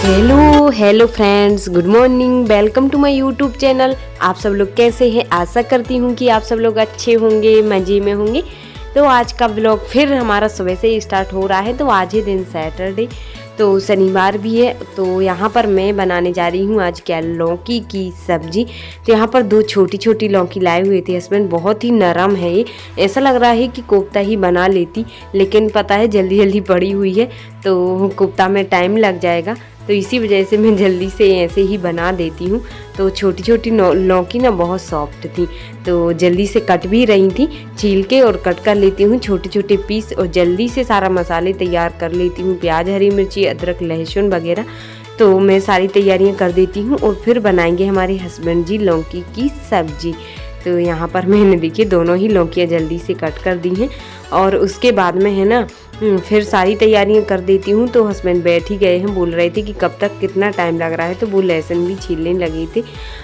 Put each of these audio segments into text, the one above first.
Hello friends, good morning. Welcome to my YouTube channel. आप सब लोग कैसे हैं? आशा करती हूँ कि आप सब लोग अच्छे होंगे, मज़े में होंगे। तो आज का व्लॉग फिर हमारा सुबह से ही स्टार्ट हो रहा है। तो आज ही दिन सैटरडे, तो शनिवार भी है। तो यहाँ पर मैं बनाने जा रही हूँ आज क्या, लौकी की सब्जी। तो यहाँ पर दो छोटी छोटी लौकी लाए हुए थे हस्बैंड। बहुत ही नरम है ये, ऐसा लग रहा है कि कोफ्ता ही बना लेती, लेकिन पता है जल्दी जल्दी पड़ी हुई है तो कोफ्ता में टाइम लग जाएगा। तो इसी वजह से मैं जल्दी से ऐसे ही बना देती हूँ। तो छोटी छोटी लौकी ना बहुत सॉफ्ट थी, तो जल्दी से कट भी रही थी। छील के और कट कर लेती हूँ छोटे छोटे पीस, और जल्दी से सारा मसाले तैयार कर लेती हूँ। प्याज, हरी मिर्ची, अदरक, लहसुन वगैरह तो मैं सारी तैयारियाँ कर देती हूँ। और फिर बनाएंगे हमारे हस्बैंड जी लौकी की सब्जी। तो यहाँ पर मैंने देखिए दोनों ही लौकियाँ जल्दी से कट कर दी हैं। और उसके बाद में है ना फिर सारी तैयारियां कर देती हूँ। तो हस्बैंड बैठ ही गए हैं, बोल रहे थे कि कब तक कितना टाइम लग रहा है। तो वो लहसुन भी छीलने लगे थे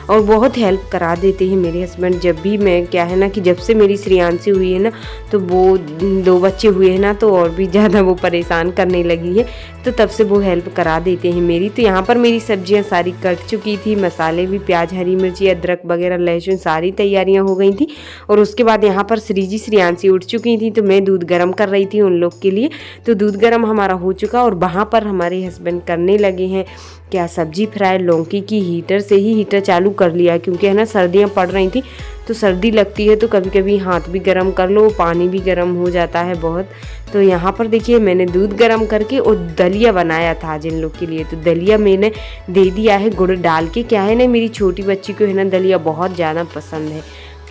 और बहुत हेल्प करा देते हैं मेरे हस्बैंड। जब भी मैं क्या है ना कि जब से मेरी श्रेयांशी हुई है ना, तो वो 2 बच्चे हुए हैं ना, तो और भी ज़्यादा वो परेशान करने लगी है। तो तब से वो हेल्प करा देते हैं मेरी। तो यहाँ पर मेरी सब्जियाँ सारी कट चुकी थी, मसाले भी, प्याज, हरी मिर्ची, अदरक वगैरह, लहसुन, सारी तैयारियाँ हो गई थी। और उसके बाद यहाँ पर श्रेयांशी उठ चुकी थी, तो मैं दूध गर्म कर रही थी उन लोग के लिए। तो दूध गर्म हमारा हो चुका और वहाँ पर हमारे हस्बैंड करने लगे हैं क्या, सब्जी फ्राई लौकी की। हीटर से ही हीटर चालू कर लिया, क्योंकि है ना सर्दियाँ पड़ रही थी, तो सर्दी लगती है तो कभी कभी हाथ भी गर्म कर लो, पानी भी गर्म हो जाता है बहुत। तो यहाँ पर देखिए मैंने दूध गर्म करके और दलिया बनाया था आज इन लोग के लिए। तो दलिया मैंने दे दिया है गुड़ डाल के। क्या है ना, मेरी छोटी बच्ची को है ना दलिया बहुत ज़्यादा पसंद है,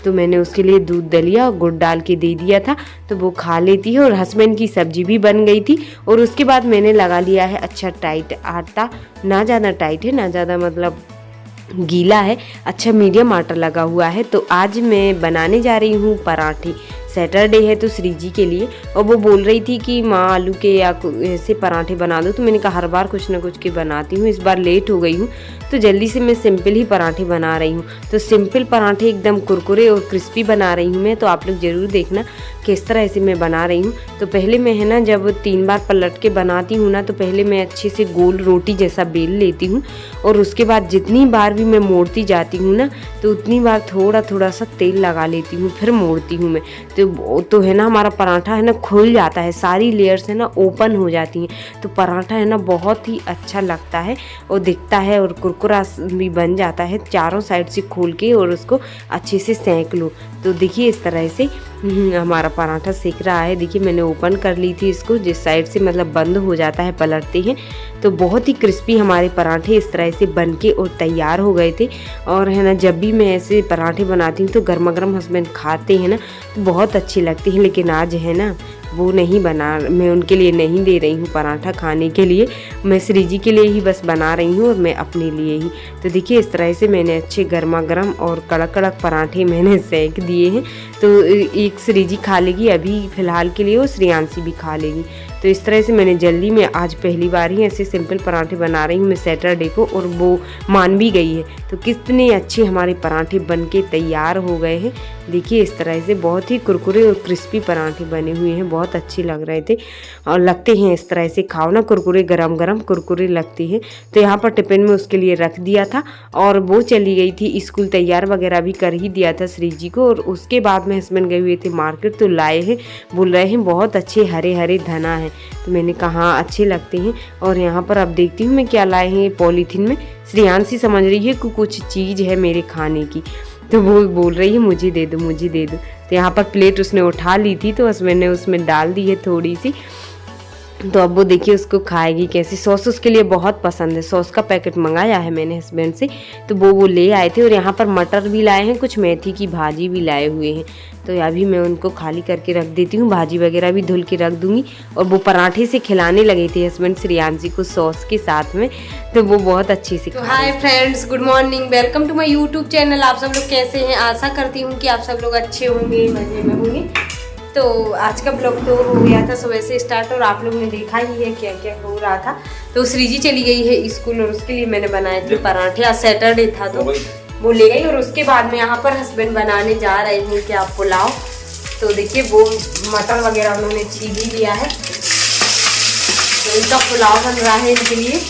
तो मैंने उसके लिए दूध दलिया और गुड़ डाल के दे दिया था, तो वो खा लेती है। और हस्बैंड की सब्जी भी बन गई थी। और उसके बाद मैंने लगा लिया है अच्छा टाइट आटा, ना ज़्यादा टाइट है ना ज़्यादा मतलब गीला है, अच्छा मीडियम आटा लगा हुआ है। तो आज मैं बनाने जा रही हूँ पराठे। सैटरडे है तो श्री जी के लिए। और वो बोल रही थी कि माँ आलू के या ऐसे पराठे बना दो। तो मैंने कहा हर बार कुछ ना कुछ के बनाती हूँ, इस बार लेट हो गई हूँ तो जल्दी से मैं सिंपल ही पराठे बना रही हूँ। तो सिंपल पराठे एकदम कुरकुरे और क्रिस्पी बना रही हूँ मैं। तो आप लोग ज़रूर देखना किस तरह से मैं बना रही हूँ। तो पहले मैं है ना जब 3 बार पलट के बनाती हूँ ना, तो पहले मैं अच्छे से गोल रोटी जैसा बेल लेती हूँ। और उसके बाद जितनी बार भी मैं मोड़ती जाती हूँ ना, तो उतनी बार थोड़ा थोड़ा सा तेल लगा लेती हूँ, फिर मोड़ती हूँ मैं। तो है ना हमारा पराठा है ना खुल जाता है, सारी लेयर्स है ना ओपन हो जाती हैं। तो पराठा है ना बहुत ही अच्छा लगता है और दिखता है, और कुरकुरा भी बन जाता है चारों साइड से खोल के, और उसको अच्छे से सेंक लो। तो देखिए इस तरह से हमारा पराठा सेक रहा है। देखिए मैंने ओपन कर ली थी इसको, जिस साइड से मतलब बंद हो जाता है पलटते हैं। तो बहुत ही क्रिस्पी हमारे पराठे इस तरह से बन के और तैयार हो गए थे। और है ना जब भी मैं ऐसे पराठे बनाती हूँ तो गर्मा गर्म हस्बैंड खाते हैं ना, तो बहुत अच्छी लगती है। लेकिन आज है ना वो नहीं बना, मैं उनके लिए नहीं दे रही हूँ पराठा खाने के लिए, मैं श्री जी के लिए ही बस बना रही हूँ, और मैं अपने लिए ही। तो देखिए इस तरह से मैंने अच्छे गर्मा गर्म और कड़क कड़क पराठे मैंने सेक दिए हैं। तो एक श्री जी खा लेगी अभी फ़िलहाल के लिए, और श्रेयांशी भी खा लेगी। तो इस तरह से मैंने जल्दी में आज पहली बार ही ऐसे सिंपल पराठे बना रही हूँ मैं सैटरडे को, और वो मान भी गई है। तो कितने अच्छे हमारे पराठे बन के तैयार हो गए हैं। देखिए इस तरह से बहुत ही कुरकुरे और क्रिस्पी पराठे बने हुए हैं, बहुत अच्छे लग रहे थे और लगते हैं इस तरह से। खाओ ना कुरकुरे, गरम गरम कुरकुरे लगते हैं। तो यहाँ पर टिफिन में उसके लिए रख दिया था, और वो चली गई थी स्कूल, तैयार वगैरह भी कर ही दिया था श्री जी को। और उसके बाद में हस्बैंड गए हुए थे मार्केट, तो लाए हैं, बोल रहे हैं बहुत अच्छे हरे हरे धना है। तो मैंने कहा अच्छे लगते हैं। और यहाँ पर अब देखती हूँ मैं क्या लाए हैं पॉलीथीन में। श्रेयांशी समझ रही है कि कुछ चीज़ है मेरे खाने की, तो वो बोल रही है मुझे दे दो मुझे दे दो। तो यहाँ पर प्लेट उसने उठा ली थी, तो मैंने उसमें डाल दी है थोड़ी सी। तो अब वो देखिए उसको खाएगी कैसे। सॉस उसके लिए बहुत पसंद है, सॉस का पैकेट मंगाया है मैंने हस्बैंड से, तो वो ले आए थे। और यहाँ पर मटर भी लाए हैं, कुछ मेथी की भाजी भी लाए हुए हैं। तो अभी मैं उनको खाली करके रख देती हूँ, भाजी वगैरह भी धुल के रख दूँगी। और वो पराठे से खिलाने लगे थे हस्बैंड श्रेयांशी को सॉस के साथ में, तो वो बहुत अच्छी से। तो hi friends, good morning, welcome to my YouTube channel. आप सब लोग कैसे हैं? आशा करती हूँ कि आप सब लोग अच्छे होंगे, मज़े में होंगे। तो आज का ब्लॉग तो हो गया था सुबह से स्टार्ट, और आप लोग ने देखा ही है क्या क्या हो रहा था। तो श्री जी चली गई है स्कूल, और उसके लिए मैंने बनाए थे पराठे। आज सैटरडे था तो वो ले गई। और उसके बाद में यहाँ पर हस्बैंड बनाने जा रहे हैं क्या, पुलाव। तो देखिए वो मटर वगैरह उन्होंने छील ही लिया है, तो इनका पुलाव बन रहा है इनके लिए।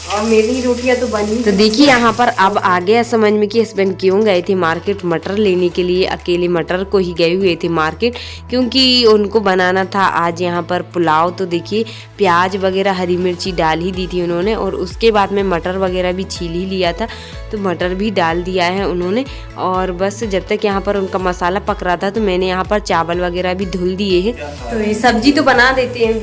और मेरी रोटियां तो बनी। तो देखिए यहाँ पर अब आ गया समझ में कि हस्बैंड क्यों गए थे मार्केट मटर लेने के लिए। अकेले मटर को ही गए हुए थे मार्केट, क्योंकि उनको बनाना था आज यहाँ पर पुलाव। तो देखिए प्याज वगैरह हरी मिर्ची डाल ही दी थी उन्होंने, और उसके बाद में मटर वगैरह भी छील ही लिया था, तो मटर भी डाल दिया है उन्होंने। और बस जब तक यहाँ पर उनका मसाला पक रहा था तो मैंने यहाँ पर चावल वगैरह भी धुल दिए हैं। तो ये सब्जी तो बना लेते हैं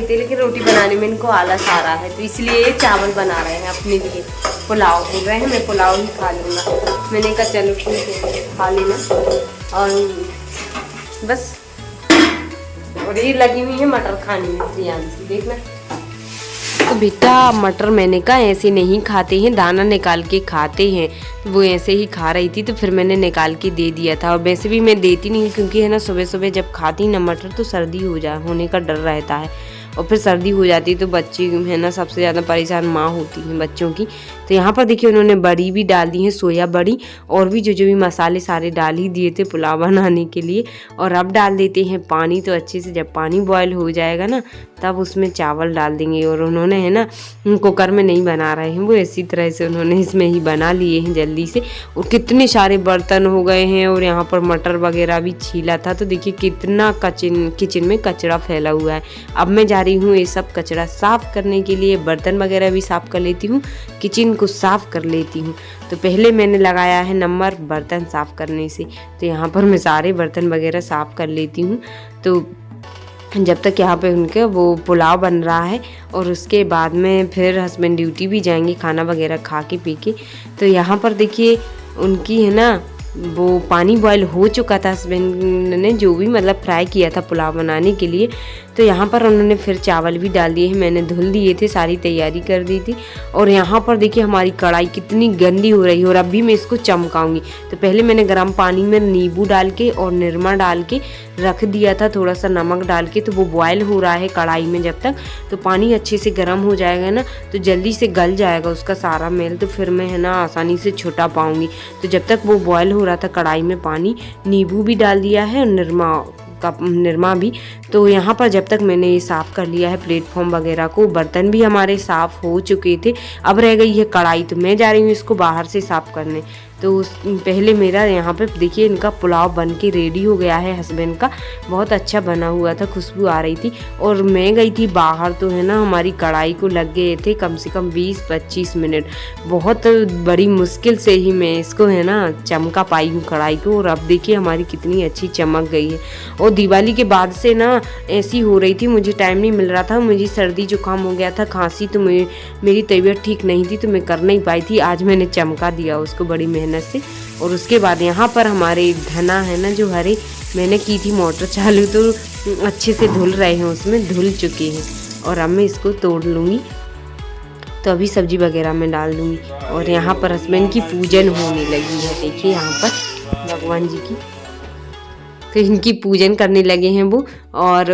लेकिन रोटी बनाने में इनको आलस आ रहा है, तो इसलिए चावल बना रहे हैं अपने लिए। पुलाव बोल रहे हैं, मैं पुलाव ही खा लूँगा। मैंने कहा चलो ठीक है खा लेना। और बस, और ये लगी हुई है मटर खाने में प्रियांशी, देखना। तो बेटा मटर मैंने कहा ऐसे नहीं खाते हैं, दाना निकाल के खाते हैं। तो वो ऐसे ही खा रही थी, तो फिर मैंने निकाल के दे दिया था। और वैसे भी मैं देती नहीं, क्योंकि है ना सुबह सुबह जब खाती ना मटर तो सर्दी होने का डर रहता है, और फिर सर्दी हो जाती है तो बच्चे है ना सबसे ज़्यादा परेशान माँ होती हैं बच्चों की। तो यहाँ पर देखिए उन्होंने बड़ी भी डाल दी है, सोया बड़ी, और भी जो भी मसाले सारे डाल ही दिए थे पुलाव बनाने के लिए। और अब डाल देते हैं पानी। तो अच्छे से जब पानी बॉयल हो जाएगा ना तब उसमें चावल डाल देंगे। और उन्होंने है ना कुकर में नहीं बना रहे हैं, वो इसी तरह से उन्होंने इसमें ही बना लिए हैं जल्दी से। और कितने सारे बर्तन हो गए हैं, और यहाँ पर मटर वगैरह भी छीला था। तो देखिए कितना किचन में कचरा फैला हुआ है। अब मैं जा रही हूँ ये सब कचरा साफ करने के लिए, बर्तन वगैरह भी साफ कर लेती हूँ, किचन को साफ कर लेती हूँ। तो पहले मैंने लगाया है नंबर बर्तन साफ करने से, तो यहाँ पर मैं सारे बर्तन वगैरह साफ कर लेती हूँ। तो जब तक यहाँ पे उनके वो पुलाव बन रहा है, और उसके बाद में फिर हस्बैंड ड्यूटी भी जाएंगे खाना वगैरह खा के पी के। तो यहाँ पर देखिए उनकी है ना वो पानी बॉयल हो चुका था, हस्बैंड ने जो भी मतलब फ्राई किया था पुलाव बनाने के लिए। तो यहाँ पर उन्होंने फिर चावल भी डाल दिए हैं, मैंने धुल दिए थे, सारी तैयारी कर दी थी। और यहाँ पर देखिए हमारी कढ़ाई कितनी गंदी हो रही है, और अब भी मैं इसको चमकाऊंगी। तो पहले मैंने गर्म पानी में नींबू डाल के और निरमा डाल के रख दिया था, थोड़ा सा नमक डाल के। तो वो बॉयल हो रहा है कढ़ाई में जब तक, तो पानी अच्छे से गर्म हो जाएगा ना तो जल्दी से गल जाएगा उसका सारा मेल, तो फिर मैं है ना आसानी से छुटा पाऊंगी। तो जब तक वो बॉयल हो रहा था कढ़ाई में पानी, नींबू भी डाल दिया है और निरमा भी। तो यहाँ पर जब तक मैंने ये साफ़ कर लिया है प्लेटफॉर्म वगैरह को, बर्तन भी हमारे साफ़ हो चुके थे। अब रह गई है कढ़ाई, तो मैं जा रही हूँ इसको बाहर से साफ़ करने। तो पहले मेरा यहाँ पे देखिए इनका पुलाव बन के रेडी हो गया है, हस्बैंड का बहुत अच्छा बना हुआ था, खुशबू आ रही थी। और मैं गई थी बाहर, तो है ना हमारी कढ़ाई को लग गए थे कम से कम 20-25 मिनट। बहुत बड़ी मुश्किल से ही मैं इसको है ना चमका पाई हूँ कढ़ाई को। और अब देखिए हमारी कितनी अच्छी चमक गई है। और दिवाली के बाद से ना ऐसी हो रही थी, मुझे टाइम नहीं मिल रहा था, मुझे सर्दी जुकाम हो गया था, खांसी, तो मेरी तबीयत ठीक नहीं थी, तो मैं कर नहीं पाई थी। आज मैंने चमका दिया उसको बड़ी मेहनत से। और उसके बाद यहाँ पर हमारे धना है ना जो हरे, मैंने की थी मोटर चालू, तो अच्छे से धुल रहे हैं, उसमें धुल चुके हैं। और अब मैं इसको तोड़ लूँगी, तो अभी सब्जी वगैरह में डाल दूँगी। और यहाँ पर हस्बैंड की पूजन होने लगी है, देखिए यहाँ पर भगवान जी की, तो इनकी पूजन करने लगे हैं वो। और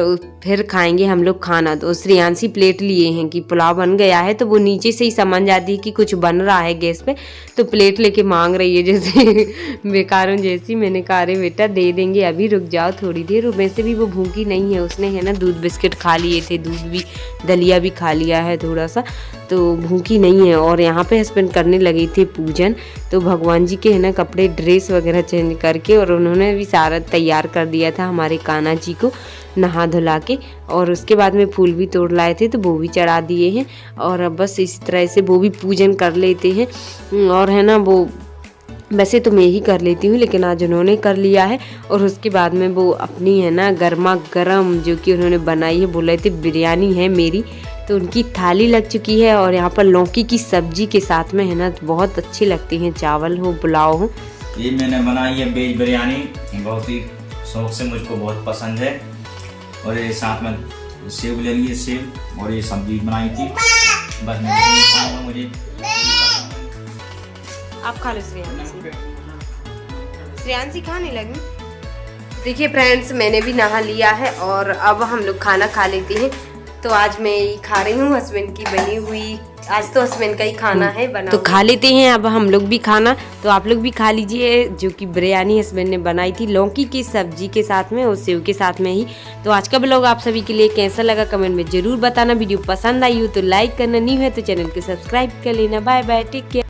फिर खाएंगे हम लोग खाना। तो श्रेयांशी प्लेट लिए हैं कि पुलाव बन गया है, तो वो नीचे से ही समझ जाती है कि कुछ बन रहा है गैस पे, तो प्लेट लेके मांग रही है जैसे बेकारों जैसी। मैंने कहा अरे बेटा दे देंगे, अभी रुक जाओ थोड़ी देर। वैसे भी वो भूखी नहीं है, उसने है ना दूध बिस्किट खा लिए थे, दूध भी दलिया भी खा लिया है थोड़ा सा, तो भूखी नहीं है। और यहाँ पे हस्बैंड करने लगे थे पूजन, तो भगवान जी के है ना कपड़े ड्रेस वगैरह चेंज करके, और उन्होंने भी सारा तैयार कर दिया था हमारे कान्हा जी को नहा धुला के। और उसके बाद में फूल भी तोड़ लाए थे, तो वो भी चढ़ा दिए हैं। और अब बस इस तरह से वो भी पूजन कर लेते हैं। और है ना वो वैसे तो मैं ही कर लेती हूँ, लेकिन आज उन्होंने कर लिया है। और उसके बाद में वो अपनी है ना गर्मा गर्म जो कि उन्होंने बनाई है, बोल रहे थे बिरयानी है मेरी, तो उनकी थाली लग चुकी है। और यहाँ पर लौकी की सब्जी के साथ में है ना बहुत अच्छी लगती हैं, चावल हो पुलाव हो। ये मैंने बनाई है वेज बिरयानी, बहुत ही शौक से मुझको बहुत पसंद है। और ये साथ में सेव ले लिए, सेव, और ये सब्जी बनाई थी। बस मैं मुझे आप खा लो श्रेयांशी खाने लगी। देखिए फ्रेंड्स मैंने भी नहा लिया है, और अब हम लोग खाना खा लेते हैं। तो आज मैं खा रही हूँ हस्बैंड की बनी हुई आज तो हस्बैंड का ही खाना है बना, तो खा लेते हैं अब हम लोग भी खाना। तो आप लोग भी खा लीजिए, जो कि बिरयानी हस्बैंड ने बनाई थी लौकी की सब्जी के साथ में और सेव के साथ में ही। तो आज का ब्लॉग आप सभी के लिए कैसा लगा कमेंट में जरूर बताना। वीडियो पसंद आई हो तो लाइक करना, नहीं है तो चैनल को सब्सक्राइब कर लेना। Bye bye, take care.